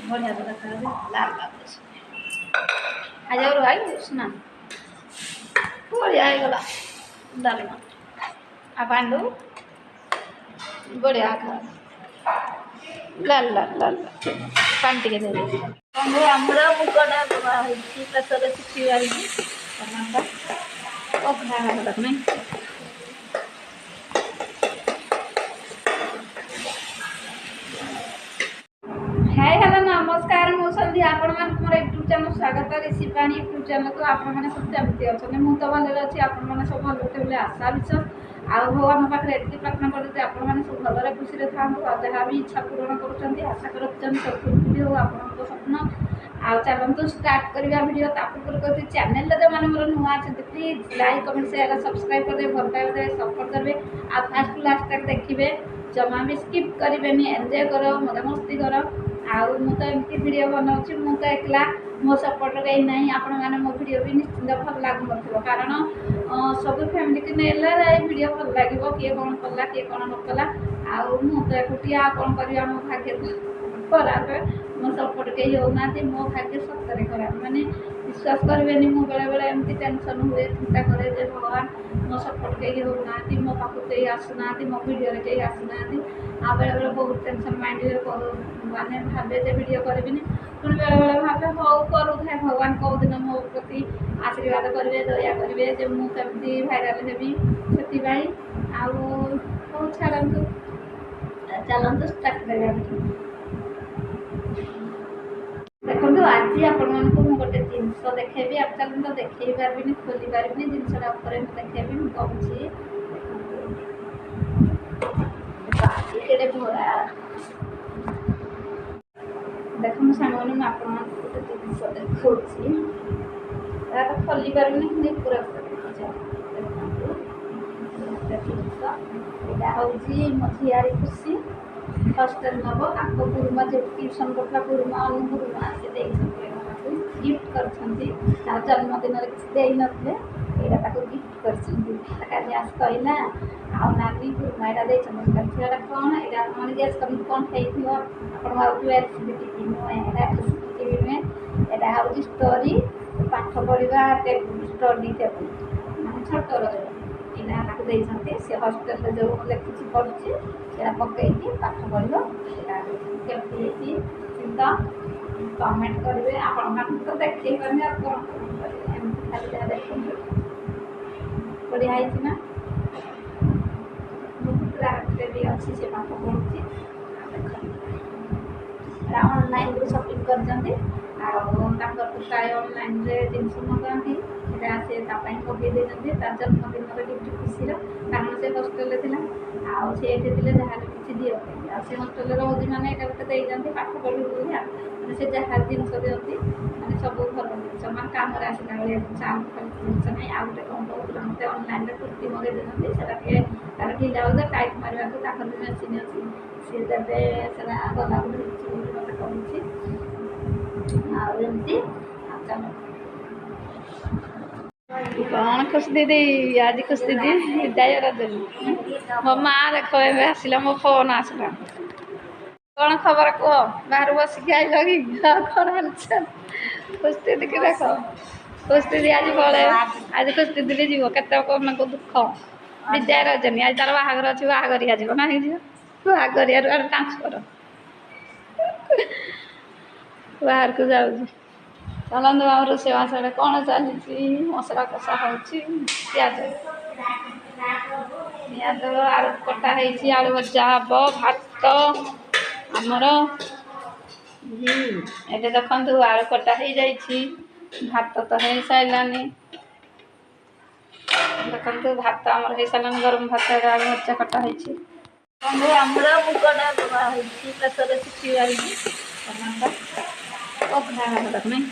बढ़िया तो देखा लाल लाल आज और भाई सुना बढ़िया गला डालमा आ पांडु बढ़िया खा लाल लाल लाल पानी टिके दे पांडु आमरा मुकड़ा बाबा होइछि प्रेसर सिटी वाली टमाटर ओ खाना तक नहीं हाय हेलो नमस्कार मु संध्या आपण मन मोर यूट्यूब चैनल स्वागत रेसिपी पानी यूट्यूब चैनल को आपण माने सब केमती अछन मु तो भले अछि आपण माने सब भले होते बोले आशा विश्वास आ भगवान पाखरे एति प्रार्थना करते आपण माने सब भलरे खुशी रे थांतु आ जहा भी इच्छा पूर्ण करूछंती आशा करछन सब पूर्ण हो आपण को स्वप्न आ चलंतु स्टार्ट करबा वीडियो तापर कर करते चैनल ले माने मोर नुवा अछंती please like comment share subscribe कर दे भल पाए दे सपोर्ट करबे आ फास्ट टू लास्ट तक देखिबे जमा भी स्किप करेंगे एंजॉय करो मजा मस्ती करो आउ मु तो एमती वीडियो बनाऊँ मु तो एकला मो सपोर्ट कहीं ना आपण मैंने मो वीडियो भी निश्चिंत भल लगुन कारण सब फैमिली की नेला वीडियो भल लगे किए कौन कला किए कौन न कला आउ मु तो एकुटिया कौन कर मो भाग्य खराब मो सपोर्ट कहीं होना मो भाग्य सतरे खराब माने विश्वास करेंगे मु बेले बेले एमती टेंशन हुए चिंता करे भगवान मो सपोर्ट कहीं होना मो पाक कहीं आसुना मो वीडियो कहीं आसुना आ बेले बेले बहुत टेंशन माइंड माने भावे जे वीडियो करें पुणी बेले बेले भावे हौ करू थाए भगवान कौ दिन मो प्रति आशीर्वाद करेंगे दया करेंगे जे मुझे भाइराल हेबी से आउ छाड़ू चलतु स्टार्ट करा देखो आज आपण मानक गोटे जिनस देखेबी एक्चुअली तो देखे पार्बी खोली पार्बी जिनसा देखेबी मुझे कहूँ भरा देख मो सांग मैंने आप गोटे जिनस देखा तो खोली पार्बी पूरा यहाँ हूँ मो झियारी खुशी हस्टेल नब आप गुरुमा जो ट्यूशन करता गुरुमा अनु गुरुमा से गिफ्ट कर जन्मदिन किसी नए यहाँ गिफ्ट कर कहला आ नानी गुरुमा यहाँ झील कौन यहाँ मैंने गेस कर कौन खाई रेसिपी नुहे नुहे यहाँ हूँ स्टोरी पाठ पढ़ा स्टडी टेबुल मानते छोट रही सी हस्टेल जो लिखी पढ़ुची से पकई पाठ पढ़ केमती चिंता कमेंट करेंगे आपण तो देखे पारे कौन खाली जहाँ देख बढ़िया ना भी अच्छी से पाठ पढ़ुची ऑनलाइन शॉपिंग कर प्राय ऑनलाइन जिनस मंगाती से पकई देते जन्मदिन गिफ्ट खुशी कारण से हस्टेल थी आते जहाँ किसी दिखते से हस्टेल रोज मैंने गोटे देते पाठ पढ़ी मैंने से जहाँ जिनस दिखती मैंने सब भल जिन मान कम आसला भाई जिनस जिनस ना आ गए कौन कहूँ मत ऑनलाइन कुर्ती मंगे देते तार ढिला हो टाइट मारे भी मेसीन अच्छी सी देवे से गला मत कहूँ आमती कौन खुश दीदी आज खुश दीदी विदाय रजनी मो माँ देख आसला मो फोन आसला कौन खबर कह बाहर बसिक आइल कि कौन हालचाल खुश दीदी की देख खुश दीदी आज पड़े आज खुश दीदी जीव के कौन को दुख विदाय रजनी आज तार बाहर अच्छी बाहरिया जीव ना बाहरिया ट्रांसफर बाहर को जाऊँ चलते आम रोषेबास कौन चली मसला कषा हो पिज पिज आलू कटा आलू भजा हम भात आमर ये देखु आलू कटा हो भात तो हो सारानी देखो भात आमर हो सारानी गरम भात आलू भजा कटा आमर मुगटा बाबा प्रेसर सिटी वाली टमाटर ओ खाना तक नहीं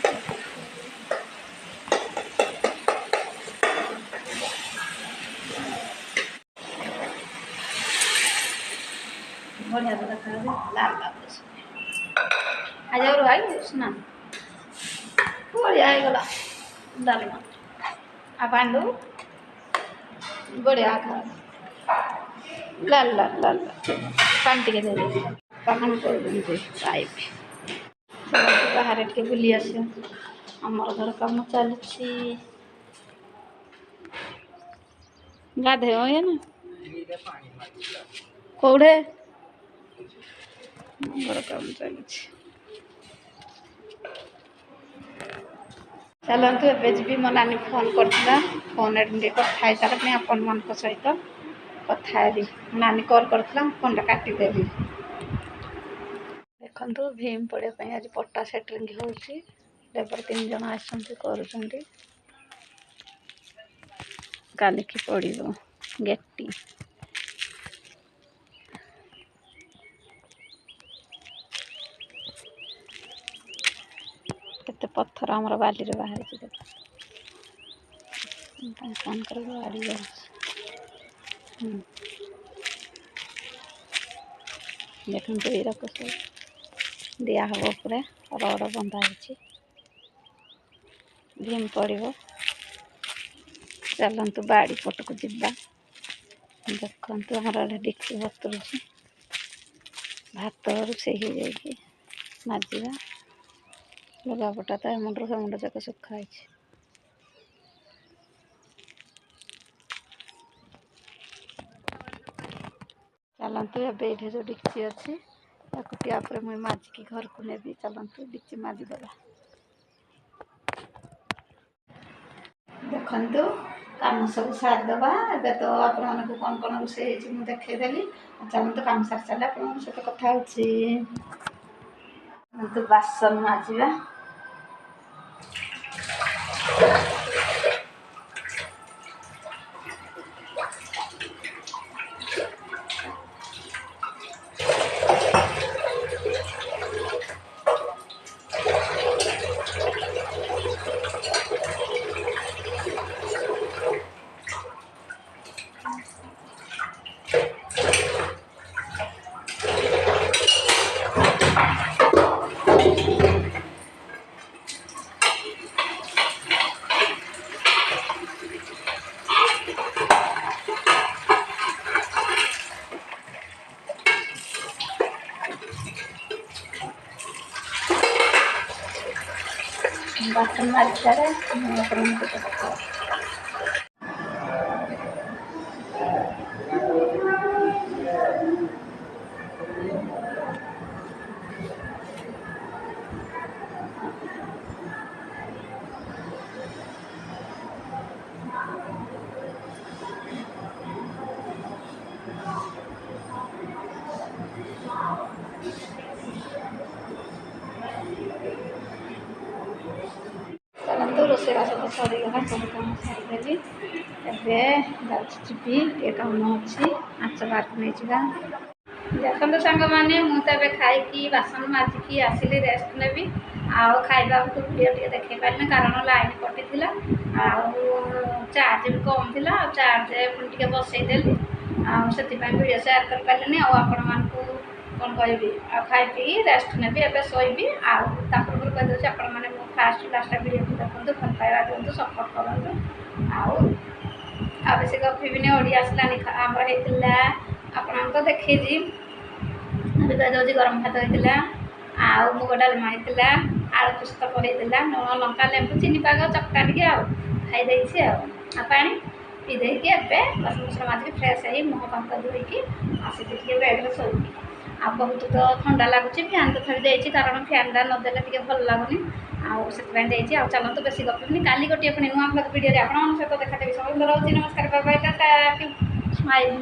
बढ़िया तो देखा लाल लाल आज और भाई सुना बढ़िया गला डालमा आ पांडु बढ़िया खा लाल लाल लाल पानी टिके दे पानी कर पाइप चलते बाहर टे बुली आस आमर घर कम चलुची गाधे ये ना कौड़े घर कम चलुची चलतु एवं जी मो नानी फोन करता फोन कथा सारे आपण मान सहित कथा नानी कॉल करता फोन काटिदेली देखु भीम पड़ापी आज पट्टा सेटरिंग होती लेबर 3 जन आसती कर काली की पड़ो गेटी केते पत्थर आमर बाली रे बाहर देख फोन कर गाड़ी देखते ये सब दिया हम पूरा रड बंधा भीम पड़ो चलतु बाड़ी पटक जा देखु हमारे डेक्ची बतुर भात रोषे हो जाए माजा लुगापटा तो मुंड से मुंड जाक सुखाई चलतु ये जो डेक्ची अच्छी टैप्रे मुझे माजिकी घर को नेबी चलतु डेक्ची माजिदेवा देखु कम सब सारिदेवा ए तो आपण कौन कौन रोषे देखईदेली चलते कम सारी सारे आप सहित कथा तो बासन माजिबा बासन मारी सारे रोषेबास तो सरीगला सब कम सारिदेली एवं जी ये कम अच्छी आँच बार नहीं जा देखो सांग मैंने मुझे खाई बासन माजिकी आसिली रेस्ट नेबी आउ खाइबा को वीडियो टे देखे पारे कारण लाइन कटि चार्ज भी कम थी चार्ज पुणी बसईदेली से वीडियो सेयार कर पारे आपण कौन कहबी आ खाई पी रेस्ट नेबी एवं शोबी आपूर्व कहीदे आपण मैंने फास्ट लास्ट वीडियो देखते भल पाइबा दिखाँ सपोर्ट करूँ आ बेसी गपीबिनी ओडिया आसलानी आमर होता आपण तो देखी जाऊँगी गरम भात होता आउ मुग डालमा होता आलू पुस्तक होता लुण लंका लेंबू चीनी पाग चक्का टे खाई पा पीदे बासन बुसन माजिक फ्रेश हो मुह पंख धोईकी आसिक बेड्रे शोबी आ बहुत तो ठंडा लगुच फैन तो थोड़ी देती कारण फैनटा नदेले भल लगुनि आउ चलते बेसी गपनी काली गोटे पुणी नुआ ब्लॉग वीडियो आप सहित देखा सब रोचे नमस्कार बाय बाय टाटा स्माइल।